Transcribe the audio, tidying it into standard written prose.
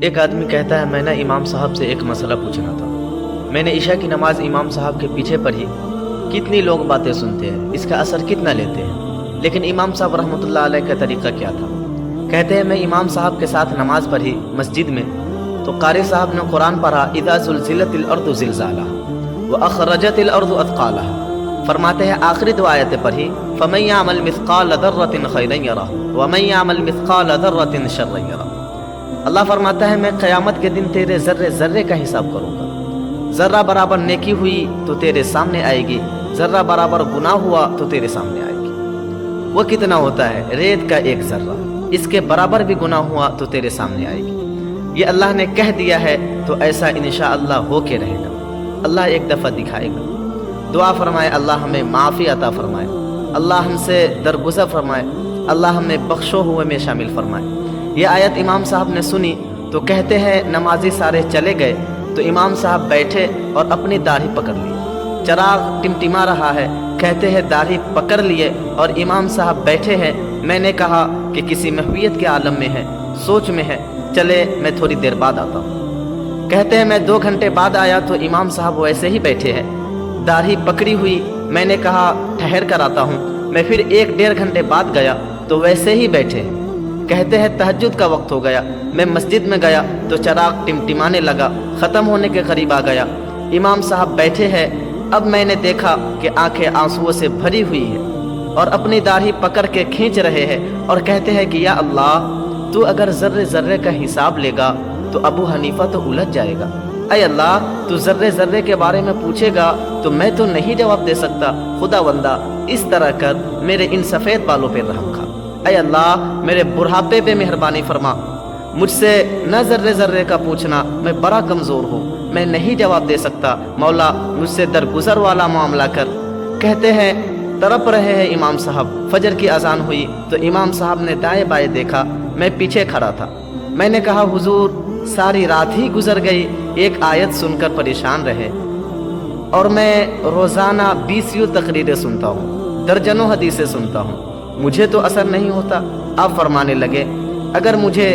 ایک آدمی کہتا ہے میں نے امام صاحب سے ایک مسئلہ پوچھنا تھا۔ میں نے عشاء کی نماز امام صاحب کے پیچھے پڑھی، کتنی لوگ باتیں سنتے ہیں، اس کا اثر کتنا لیتے ہیں، لیکن امام صاحب رحمۃ اللہ علیہ کا طریقہ کیا تھا؟ کہتے ہیں میں امام صاحب کے ساتھ نماز پڑھی مسجد میں، تو قاری صاحب نے قرآن پڑھا اذا زلزلت الارض زلزالها واخرجت الارض اثقالها، فرماتے ہیں آخری دو آیتیں پڑھی فمن يعمل مثقال ذرة خيرا يره ومن يعمل مثقال ذرة شرا يره۔ اللہ فرماتا ہے میں قیامت کے دن تیرے ذرے ذرے کا حساب کروں گا، ذرہ برابر نیکی ہوئی تو تیرے سامنے آئے گی، ذرہ برابر گناہ ہوا تو تیرے سامنے آئے گی۔ وہ کتنا ہوتا ہے؟ ریت کا ایک ذرہ، اس کے برابر بھی گناہ ہوا تو تیرے سامنے آئے گی۔ یہ اللہ نے کہہ دیا ہے تو ایسا انشاءاللہ ہو کے رہے گا، اللہ ایک دفعہ دکھائے گا۔ دعا فرمائے اللہ ہمیں معافی عطا فرمائے، اللہ ہم سے درگزر فرمائے، اللہ ہمیں بخشو ہوئے میں شامل فرمائے۔ یہ آیت امام صاحب نے سنی تو کہتے ہیں نمازی سارے چلے گئے تو امام صاحب بیٹھے اور اپنی داڑھی پکڑ لی، چراغ ٹمٹما رہا ہے، کہتے ہیں داڑھی پکڑ لیے اور امام صاحب بیٹھے ہیں۔ میں نے کہا کہ کسی محویت کے عالم میں ہے، سوچ میں ہے، چلے میں تھوڑی دیر بعد آتا ہوں۔ کہتے ہیں میں 2 گھنٹے بعد آیا تو امام صاحب ویسے ہی بیٹھے ہیں، داڑھی پکڑی ہوئی۔ میں نے کہا ٹھہر کر آتا ہوں۔ میں پھر 1-1.5 گھنٹے بعد گیا تو ویسے ہی بیٹھے ہیں۔ کہتے ہیں تہجد کا وقت ہو گیا، میں مسجد میں گیا تو چراغ ٹمٹمانے لگا، ختم ہونے کے قریب آ گیا، امام صاحب بیٹھے ہیں۔ اب میں نے دیکھا کہ آنکھیں آنسوؤں سے بھری ہوئی ہے اور اپنی داڑھی پکڑ کے کھینچ رہے ہیں اور کہتے ہیں کہ یا اللہ تو اگر ذرے ذرے کا حساب لے گا تو ابو حنیفہ تو الجھ جائے گا، اے اللہ تو ذرے ذرے کے بارے میں پوچھے گا تو میں تو نہیں جواب دے سکتا، خدا بندہ اس طرح کر میرے ان سفید بالوں پہ رحم کھا، اے اللہ میرے بڑھاپے پہ مہربانی فرما، مجھ سے نہ ذرے ذرے کا پوچھنا، میں بڑا کمزور ہوں، میں نہیں جواب دے سکتا، مولا مجھ سے درگزر والا معاملہ کر۔ کہتے ہیں تڑپ رہے ہیں امام صاحب۔ فجر کی اذان ہوئی تو امام صاحب نے دائیں بائیں دیکھا، میں پیچھے کھڑا تھا۔ میں نے کہا حضور ساری رات ہی گزر گئی، ایک آیت سن کر پریشان رہے، اور میں روزانہ 20 تقریریں سنتا ہوں، درجنوں حدیثیں سنتا ہوں، مجھے تو اثر نہیں ہوتا۔ آپ فرمانے لگے اگر مجھے